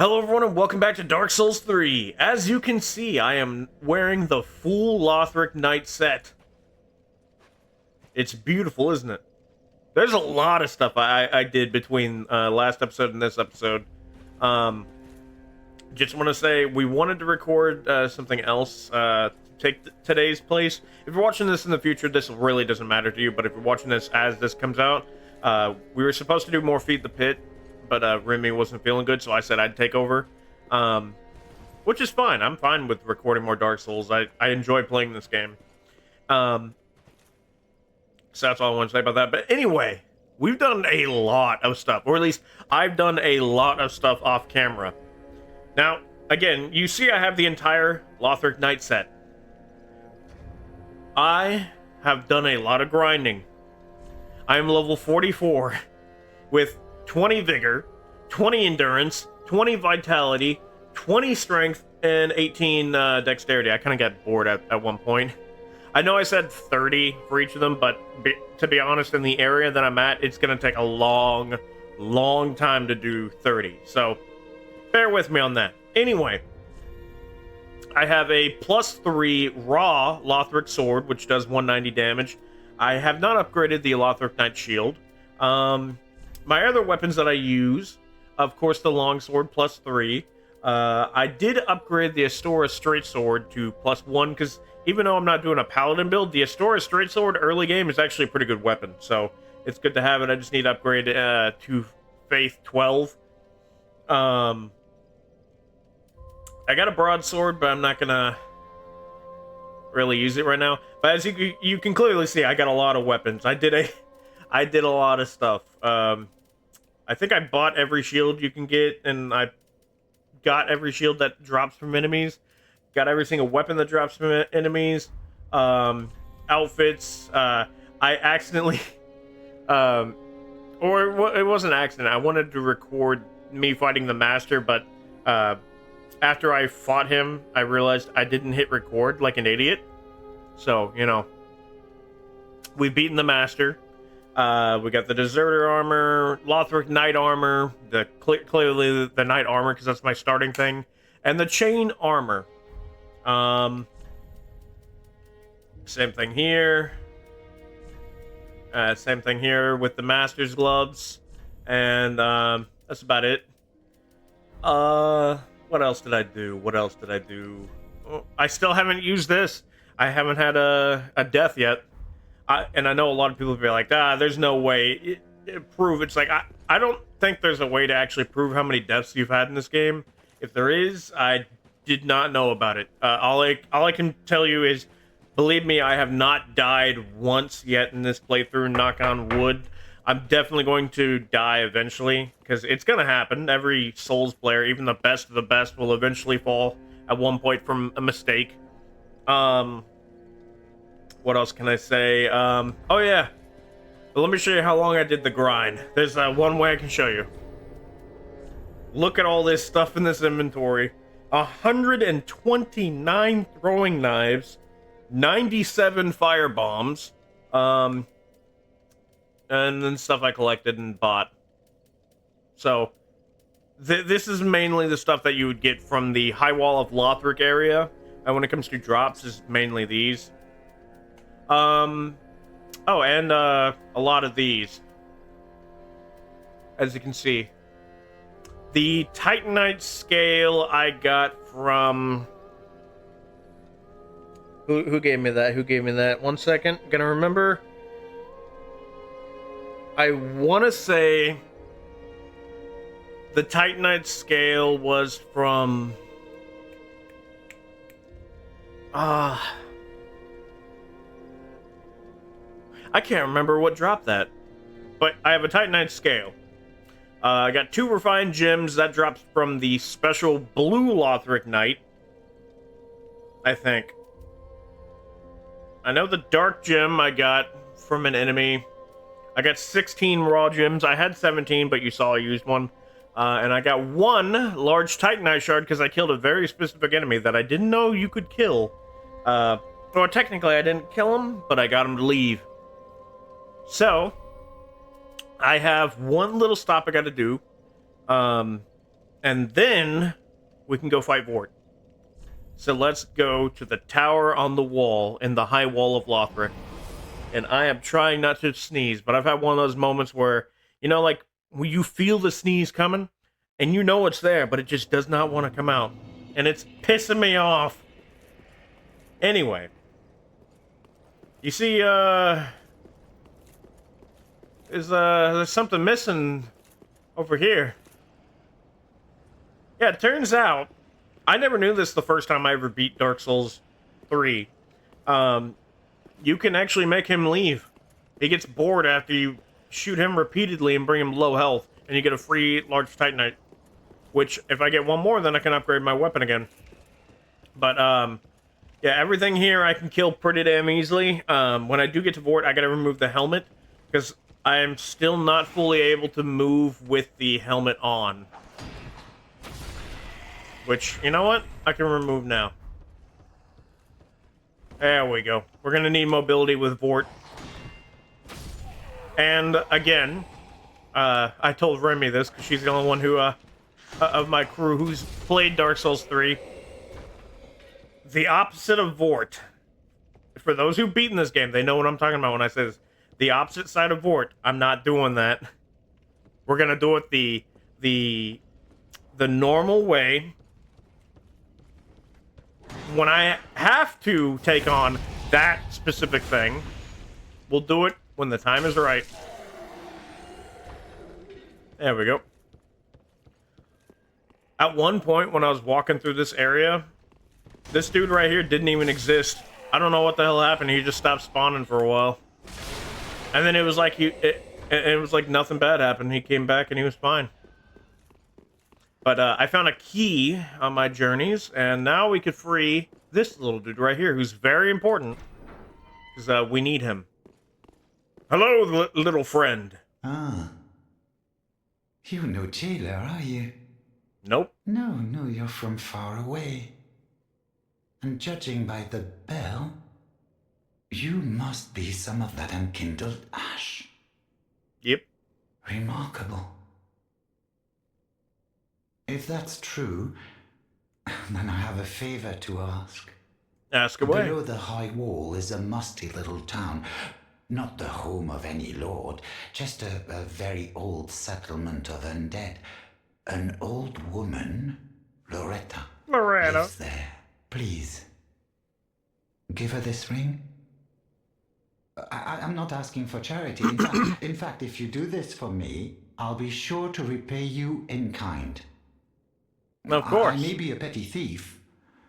Hello everyone and welcome back to Dark Souls 3. As you can see, I am wearing the full Lothric Knight set. It's beautiful, isn't it? There's a lot of stuff I did between last episode and this episode. Just want to say, we wanted to record something else to take today's place. If you're watching this in the future, this really doesn't matter to you, but if you're watching this as this comes out, we were supposed to do more Feed the Pit, but Remy wasn't feeling good, so I said I'd take over. Which is fine. I'm fine with recording more Dark Souls. I enjoy playing this game. So that's all I want to say about that. But anyway, we've done a lot of stuff, or at least I've done a lot of stuff off camera. Now, again, you see I have the entire Lothric Knight set. I have done a lot of grinding. I am level 44 with 20 vigor, 20 endurance, 20 vitality, 20 strength, and 18 dexterity. I kind of got bored at one point. I know I said 30 for each of them, but to be honest, in the area that I'm at, it's going to take a long time to do 30. So bear with me on that. Anyway, I have a +3 raw Lothric sword, which does 190 damage. I have not upgraded the Lothric Knight shield. My other weapons that I use, of course, the longsword +3. I did upgrade the Astora straight sword to +1 because even though I'm not doing a paladin build, the Astora straight sword early game is actually a pretty good weapon, so it's good to have it. I just need to upgrade to Faith 12. I got a broadsword, but I'm not gonna really use it right now. But as you can clearly see, I got a lot of weapons. I did a lot of stuff. I think I bought every shield you can get, and I got every shield that drops from enemies. Got every single weapon that drops from enemies. Outfits. I accidentally... or it wasn't an accident. I wanted to record me fighting the Master, but after I fought him, I realized I didn't hit record like an idiot. So, you know, we've beaten the Master. We got the Deserter armor, Lothric Knight armor, clearly the Knight armor because that's my starting thing, and the Chain armor. Same thing here. Same thing here with the Master's gloves, and that's about it. What else did I do? Oh, I still haven't used this. I haven't had a death yet. And I know a lot of people will be like, there's no way. Prove. It's like, I don't think there's a way to actually prove how many deaths you've had in this game. If there is, I did not know about it. All I can tell you is, believe me, I have not died once yet in this playthrough, knock on wood. I'm definitely going to die eventually, because it's going to happen. Every Souls player, even the best of the best, will eventually fall at one point from a mistake. What else can I say? Oh yeah. But let me show you how long I did the grind. There's one way I can show you. Look at all this stuff in this inventory. 129 throwing knives, 97 fire bombs, and then stuff I collected and bought. So, this is mainly the stuff that you would get from the High Wall of Lothric area. And when it comes to drops, is mainly these. Oh, and a lot of these, as you can see. The Titanite scale I got from... Who gave me that? 1 second. Gonna remember. I want to say the Titanite scale was from... I can't remember what dropped that, but I have a Titanite scale. I got 2 refined gems that drops from the special blue Lothric Knight, I think. I know the dark gem I got from an enemy. I got 16 raw gems. I had 17, but you saw I used one. And I got 1 large Titanite shard because I killed a very specific enemy that I didn't know you could kill. Well, technically I didn't kill him, but I got him to leave. So, I have one little stop I gotta do. And then we can go fight Vordt. So let's go to the tower on the wall in the high wall of Lothric. And I am trying not to sneeze, but I've had one of those moments where, you know, like, when you feel the sneeze coming, and you know it's there, but it just does not want to come out. And it's pissing me off. Anyway. You see, there's something missing over here. Yeah, it turns out, I never knew this the first time I ever beat Dark Souls 3. You can actually make him leave. He gets bored after you shoot him repeatedly and bring him low health, and you get a free large titanite. Which, if I get one more, then I can upgrade my weapon again. But, yeah, everything here I can kill pretty damn easily. When I do get to Vordt, I gotta remove the helmet, because I'm still not fully able to move with the helmet on. Which, you know what? I can remove now. There we go. We're gonna need mobility with Vordt. And, again, I told Remy this, because she's the only one who, of my crew who's played Dark Souls 3. The opposite of Vordt. For those who've beaten this game, they know what I'm talking about when I say this. The opposite side of Vordt. I'm not doing that. We're gonna do it the normal way. When I have to take on that specific thing, we'll do it when the time is right. There we go. At one point, when I was walking through this area, this dude right here didn't even exist. I don't know what the hell happened. He just stopped spawning for a while. And then it was like it was like nothing bad happened. He came back and he was fine. But I found a key on my journeys, and now we could free this little dude right here, who's very important, because we need him. Hello, little friend. Ah. You're no jailer, are you? Nope. No, you're from far away. And judging by the bell, you must be some of that unkindled ash. Yep. Remarkable. If that's true, then I have a favor to ask. Ask away. Below the high wall is a musty little town. Not the home of any lord, just a very old settlement of undead. An old woman, Loretta, lives there. Please, give her this ring. I'm not asking for charity. In fact, if you do this for me, I'll be sure to repay you in kind. Of course. I may be a petty thief,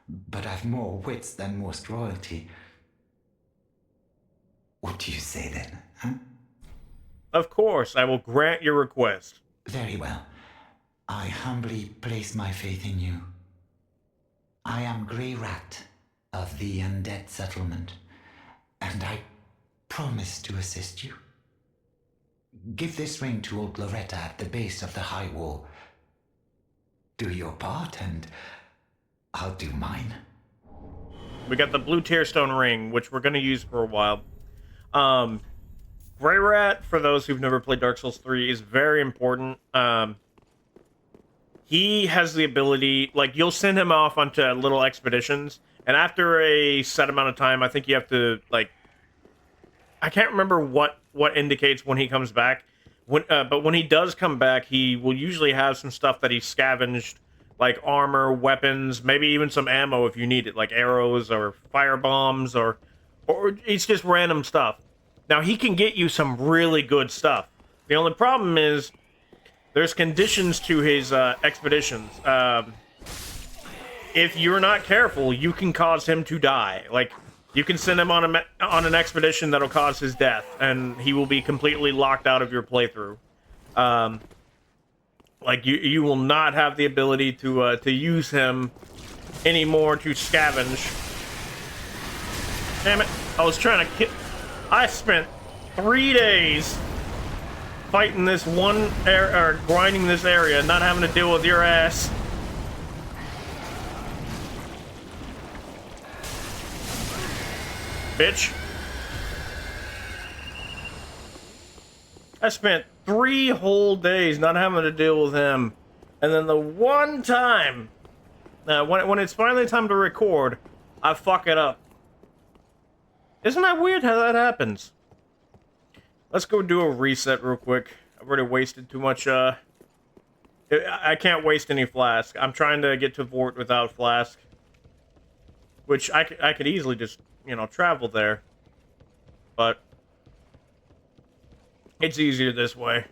but I've more wits than most royalty. What do you say then, huh? Of course, I will grant your request. Very well. I humbly place my faith in you. I am Grey Rat of the Undead Settlement, and I promise to assist you. Give this ring to old Loretta at the base of the high wall. Do your part, and I'll do mine. We got the blue tearstone ring, which we're going to use for a while. Grey Rat, for those who've never played Dark Souls 3, is very important. He has the ability, like, you'll send him off onto little expeditions, and after a set amount of time, I think you have to, like, I can't remember what indicates when he comes back. But when he does come back, he will usually have some stuff that he scavenged, like armor, weapons, maybe even some ammo if you need it, like arrows or fire bombs, or it's just random stuff. Now, he can get you some really good stuff. The only problem is there's conditions to his expeditions. If you're not careful, you can cause him to die. Like, you can send him on an expedition that'll cause his death, and he will be completely locked out of your playthrough. Like, you will not have the ability to use him anymore to scavenge. Damn it! I was trying to I spent 3 days fighting this one or grinding this area, not having to deal with your ass. Bitch. I spent 3 whole days not having to deal with him. And then the one time, when it's finally time to record, I fuck it up. Isn't that weird how that happens? Let's go do a reset real quick. I've already wasted too much, I can't waste any flask. I'm trying to get to Vordt without flask. Which I could easily just, you know, travel there. But it's easier this way.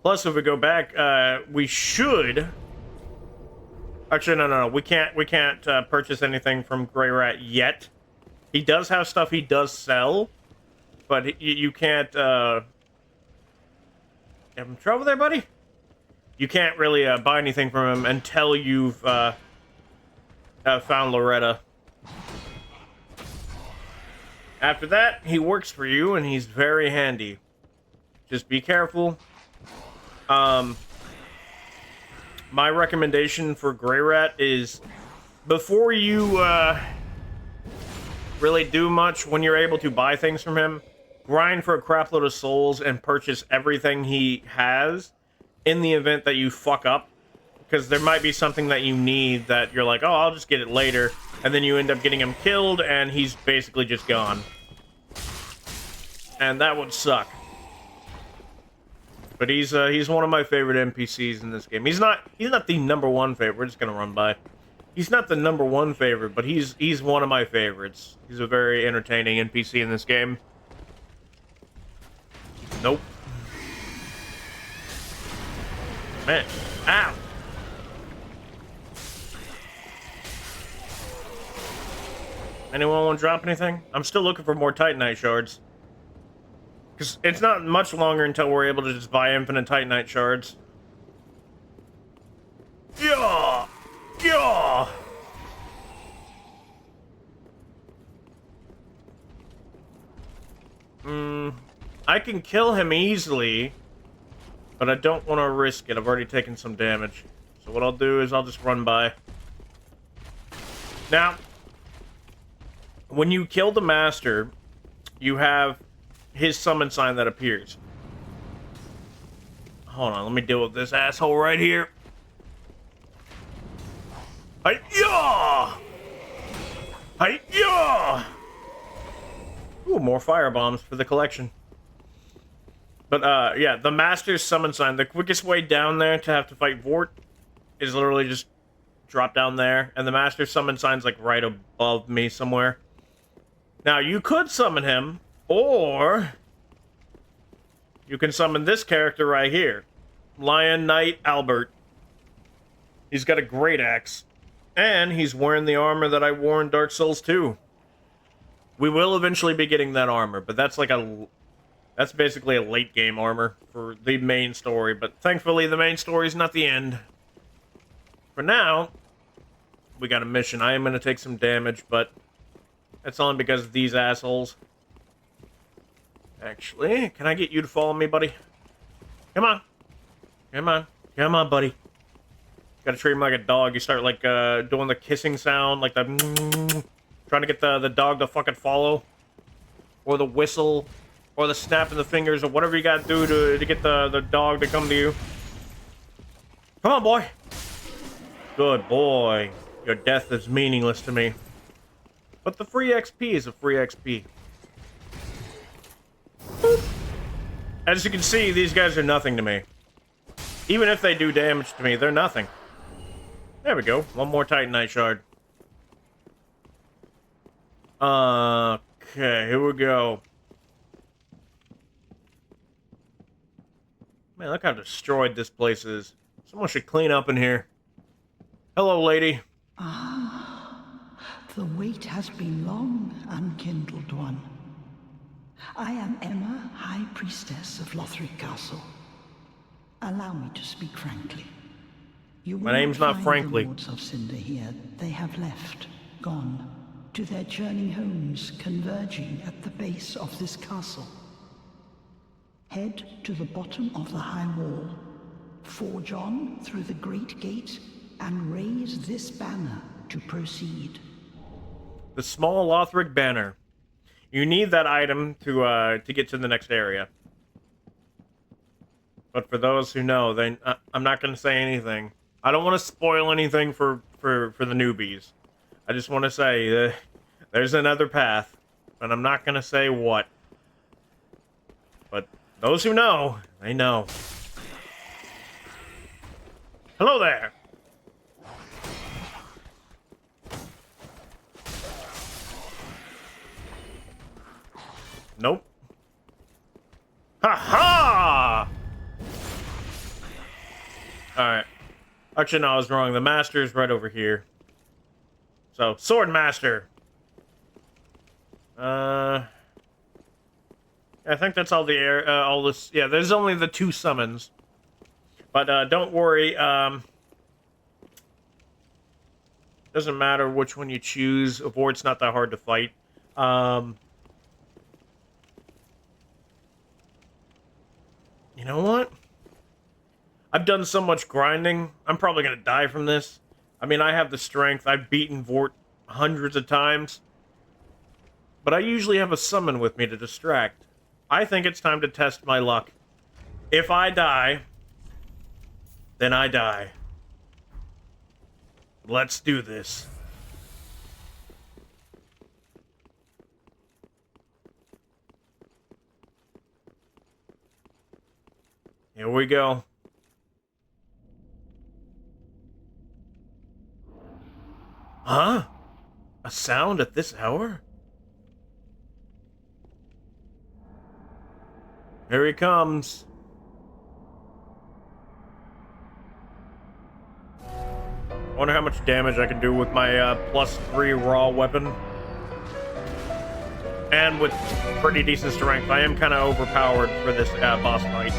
Plus, if we go back, we should... Actually, no. We can't purchase anything from Grey Rat yet. He does have stuff he does sell, but you can't. Have him trouble there, buddy? You can't really buy anything from him until you've found Loretta. After that, he works for you, and he's very handy. Just be careful. My recommendation for Grey Rat is before you really do much, when you're able to buy things from him, grind for a crapload of souls and purchase everything he has in the event that you fuck up. Because there might be something that you need that you're like, oh, I'll just get it later. And then you end up getting him killed and he's basically just gone. And that would suck. But he's one of my favorite NPCs in this game. He's not the #1 favorite. We're just gonna run by. He's not the #1 favorite, but he's one of my favorites. He's a very entertaining NPC in this game. Nope. Man, ow. Anyone want to drop anything? I'm still looking for more Titanite shards. Because it's not much longer until we're able to just buy infinite Titanite shards. Yeah! Yeah! I can kill him easily, but I don't want to risk it. I've already taken some damage. So what I'll do is I'll just run by. Now, when you kill the master, you have his summon sign that appears. Hold on, let me deal with this asshole right here. Hi-yah! Hi-yah! Ooh, more firebombs for the collection. But, yeah, the master's summon sign, the quickest way down there to have to fight Vordt is literally just drop down there, and the master's summon sign's, like, right above me somewhere. Now, you could summon him, or you can summon this character right here. Lion Knight Albert. He's got a great axe. And he's wearing the armor that I wore in Dark Souls 2. We will eventually be getting that armor, but that's like that's basically a late game armor for the main story, but thankfully the main story is not the end. For now, we got a mission. I am going to take some damage, but that's only because of these assholes. Actually, can I get you to follow me, buddy? Come on. Come on. Come on, buddy. Gotta treat him like a dog. You start, like, doing the kissing sound, like the... Trying to get the dog to fucking follow. Or the whistle. Or the snapping the fingers, or whatever you gotta do to get the dog to come to you. Come on, boy. Good boy. Your death is meaningless to me. But the free XP is a free XP. Boop. As you can see, these guys are nothing to me. Even if they do damage to me, they're nothing. There we go. One more Titanite shard. Okay, here we go. Man, look how destroyed this place is. Someone should clean up in here. Hello, lady. The wait has been long, Unkindled One. I am Emma, High Priestess of Lothric Castle. Allow me to speak frankly. You will My name's not find Frankly. The Lords of Cinder here. They have left, gone, to their journey homes converging at the base of this castle. Head to the bottom of the high wall, forge on through the great gate, and raise this banner to proceed. The small Lothric banner. You need that item to get to the next area. But for those who know, I'm not going to say anything. I don't want to spoil anything for the newbies. I just want to say there's another path, and I'm not going to say what. But those who know, they know. Hello there. Nope. Ha ha! Alright. Actually, no, I was wrong. The master's right over here. So, sword master. I think that's all the air, all this. Yeah, there's only the 2 summons. But, don't worry, doesn't matter which one you choose. Vordt's not that hard to fight. You know what? I've done so much grinding, I'm probably gonna die from this. I mean, I have the strength. I've beaten Vordt hundreds of times. But I usually have a summon with me to distract. I think it's time to test my luck. If I die, then I die. Let's do this. Here we go. Huh? A sound at this hour? Here he comes. I wonder how much damage I can do with my +3 raw weapon. And with pretty decent strength. I am kind of overpowered for this boss fight.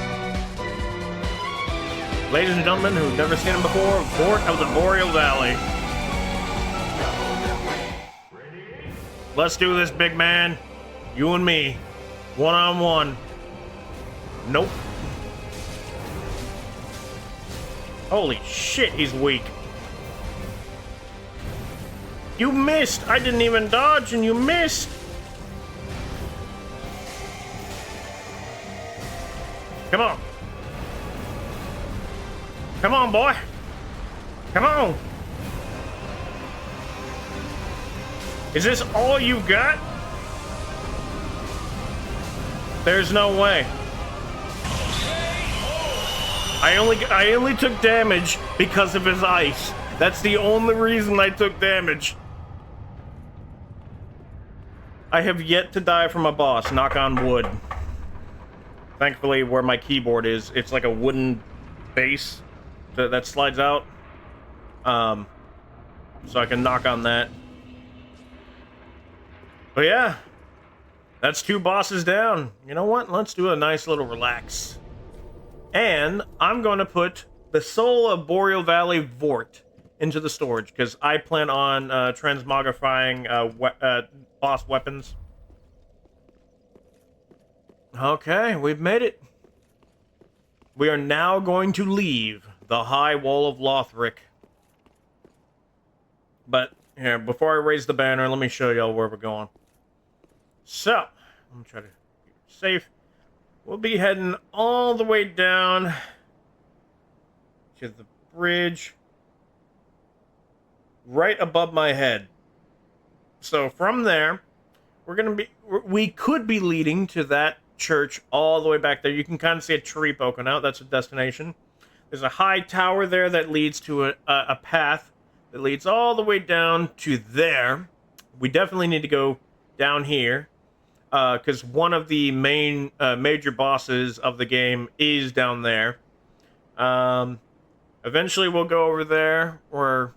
Ladies and gentlemen who've never seen him before, Vordt of the Boreal Valley. Let's do this, big man. You and me. One-on-one. Nope. Holy shit, he's weak. You missed! I didn't even dodge and you missed! Come on. Come on, boy. Come on. Is this all you got? There's no way. I only took damage because of his ice. That's the only reason I took damage. I have yet to die from a boss, knock on wood. Thankfully, where my keyboard is, it's like a wooden base that slides out. So I can knock on that. But yeah, that's 2 bosses down. You know what? Let's do a nice little relax. And I'm going to put the Soul of Boreal Valley Vordt into the storage, because I plan on transmogrifying boss weapons. Okay, we've made it. We are now going to leave the High Wall of Lothric. But, here, before I raise the banner, let me show y'all where we're going. So, let me try to keep it safe. We'll be heading all the way down to the bridge right above my head. So from there, we could be leading to that church all the way back there. You can kind of see a tree poking out. That's a destination. There's a high tower there that leads to a path that leads all the way down to there. We definitely need to go down here, because one of the main major bosses of the game is down there. Eventually we'll go over there where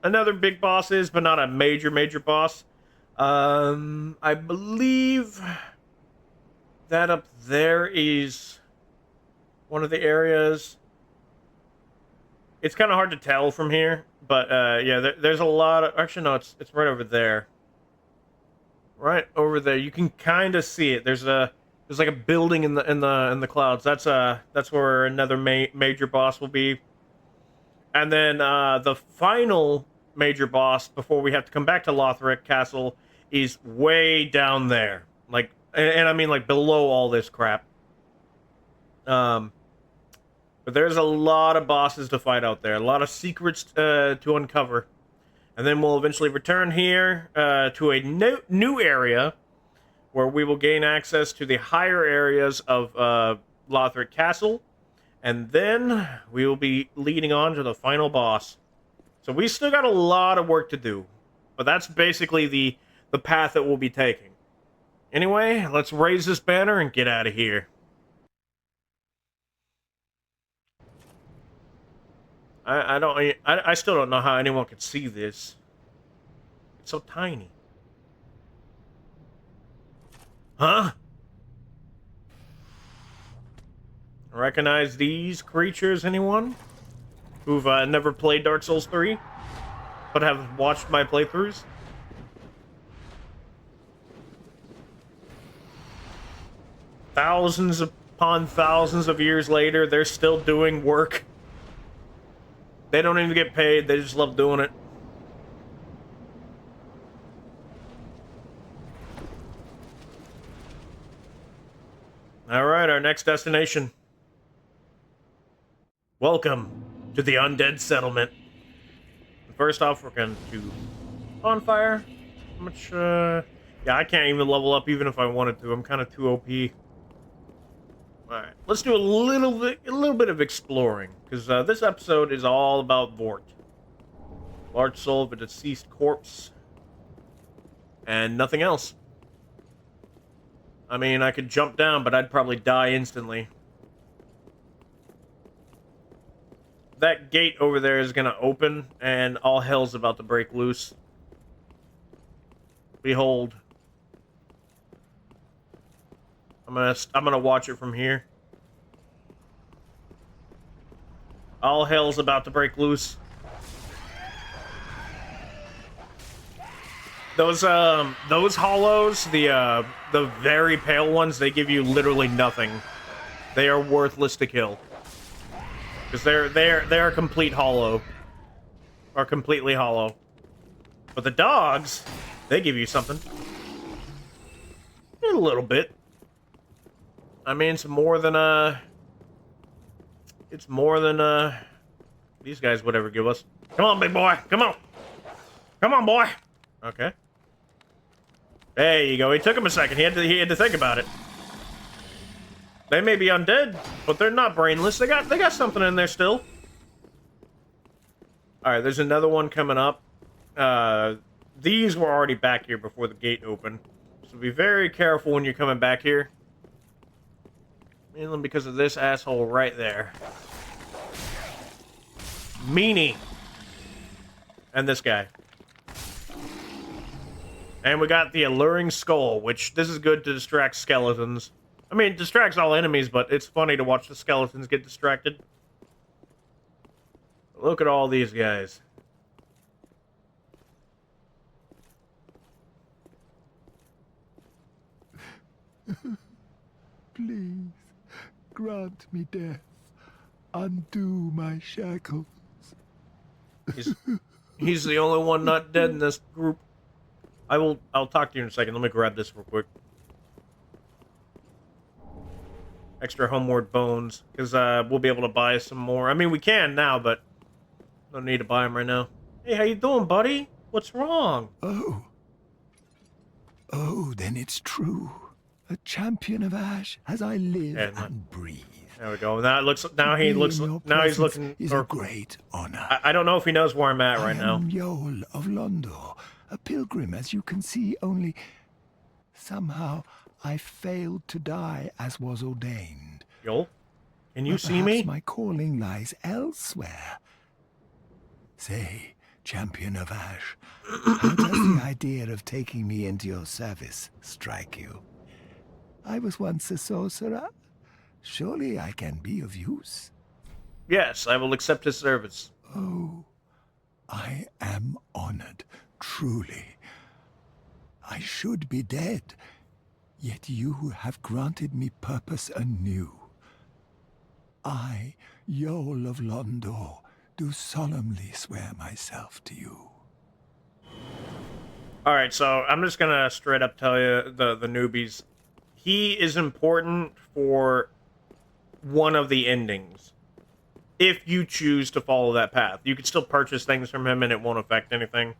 another big boss is, but not a major boss. I believe that up there is one of the areas. It's kind of hard to tell from here, but yeah, there's a lot of. Actually, no, it's right over there. Right over there, you can kind of see it. There's like a building in the clouds. That's where another major boss will be. And then the final major boss before we have to come back to Lothric Castle is way down there. Like, and I mean like below all this crap. But there's a lot of bosses to fight out there, a lot of secrets to uncover. And then we'll eventually return here to a new area where we will gain access to the higher areas of Lothric Castle. And then we will be leading on to the final boss. So we still got a lot of work to do. But that's basically the path that we'll be taking. Anyway, let's raise this banner and get out of here. I still don't know how anyone could see this. It's so tiny. Huh? Recognize these creatures, anyone? Who've never played Dark Souls 3, but have watched my playthroughs? Thousands upon thousands of years later, they're still doing work. They don't even get paid, they just love doing it. Alright, our next destination. Welcome to the Undead Settlement. First off, we're going to bonfire. How much, yeah, I can't even level up even if I wanted to. I'm kind of too OP. Alright, let's do a little bit of exploring, because this episode is all about Vordt. Large soul of a deceased corpse. And nothing else. I mean, I could jump down, but I'd probably die instantly. That gate over there is gonna open, and all hell's about to break loose. Behold. I'm gonna watch it from here. All hell's about to break loose. Those hollows, the very pale ones, they give you literally nothing. They are worthless to kill. Because they're a complete hollow. Or completely hollow. But the dogs, they give you something. A little bit. I mean, it's more than these guys would ever give us. Come on, big boy. Come on. Come on, boy. Okay. There you go. He took him a second. He had to think about it. They may be undead, but they're not brainless. They got something in there still. All right, there's another one coming up. These were already back here before the gate opened, so be very careful when you're coming back here. Mainly because of this asshole right there. Meanie. And this guy. And we got the alluring skull, which this is good to distract skeletons. I mean, it distracts all enemies, but it's funny to watch the skeletons get distracted. Look at all these guys. Please, grant me death. Undo my shackles. He's the only one not dead in this group. I'll talk to you in a second. Let me grab this real quick. Extra homeward bones, because we'll be able to buy some more. I mean, we can now, but no need to buy them right now. Hey, how you doing, buddy? What's wrong? Oh, then it's true. A champion of Ash, as I live and breathe. There we go. Now it looks. Now he looks. Now he's looking. Is a great honor. I don't know if he knows where I'm at right now. I am Yol of Londor, a pilgrim, as you can see. Only somehow I failed to die as was ordained. Yol, can you But see me? perhaps my calling lies elsewhere. Say, champion of Ash, how does the idea of taking me into your service strike you? I was once a sorcerer. Surely I can be of use. Yes, I will accept his service. Oh, I am honored, truly. I should be dead, yet you have granted me purpose anew. I, Yol of Londor, do solemnly swear myself to you. Alright, so I'm just gonna straight up tell you, the newbies, he is important for one of the endings. if you choose to follow that path. You can still purchase things from him and it won't affect anything.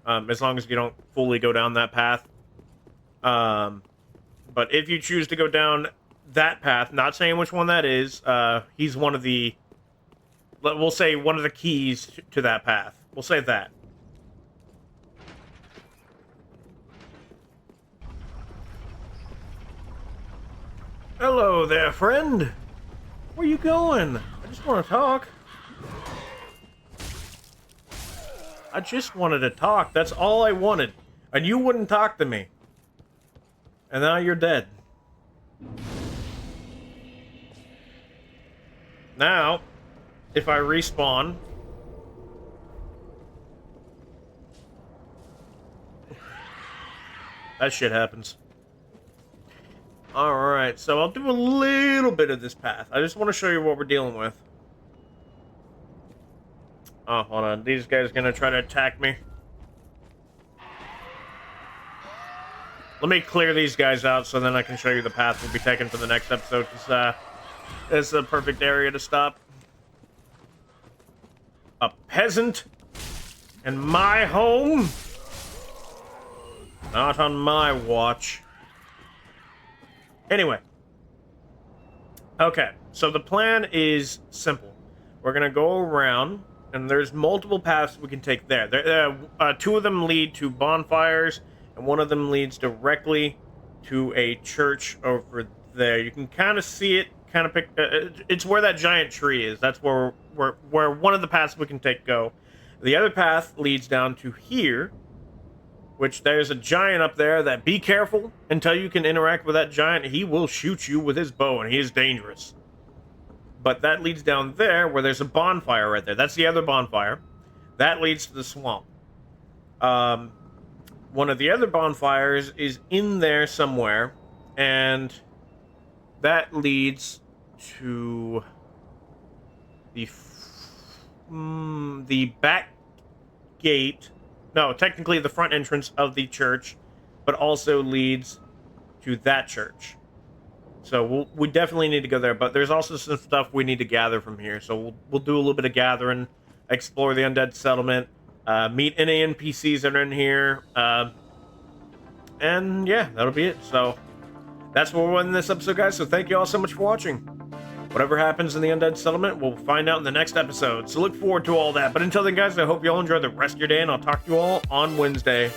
As long as you don't fully go down that path. But if you choose to go down that path, not saying which one that is, he's one of the... We'll say one of the keys to that path. We'll say that. Hello there, friend. Where you going? I just want to talk. I just wanted to talk. That's all I wanted. And you wouldn't talk to me. And now you're dead. Now, if I respawn... that shit happens. Alright, so I'll do a little bit of this path. I just want to show you what we're dealing with. Oh, hold on. These guys are going to try to attack me. Let me clear these guys out so then I can show you the path we'll be taking for the next episode, because it's a perfect area to stop. A peasant in my home? Not on my watch. Anyway. Okay, so the plan is simple. We're going to go around, and there's multiple paths we can take there. Two of them lead to bonfires, and one of them leads directly to a church over there. You can kind of see it, kind of pick... it's where that giant tree is. That's where one of the paths we can take go. The other path leads down to here, which there's a giant up there that, be careful until you can interact with that giant. He will shoot you with his bow, and he is dangerous. But that leads down there, where there's a bonfire right there. That's the other bonfire. That leads to the swamp. One of the other bonfires is in there somewhere, and that leads to the back gate. No, technically the front entrance of the church, but also leads to that church. So we definitely need to go there, but there's also some stuff we need to gather from here. So we'll do a little bit of gathering, explore the undead settlement, meet any NPCs that are in here, and yeah, that'll be it. So that's where we're in this episode, guys. So thank you all so much for watching. Whatever happens in the undead settlement, we'll find out in the next episode. So look forward to all that. But until then, guys, I hope you all enjoy the rest of your day, and I'll talk to you all on Wednesday.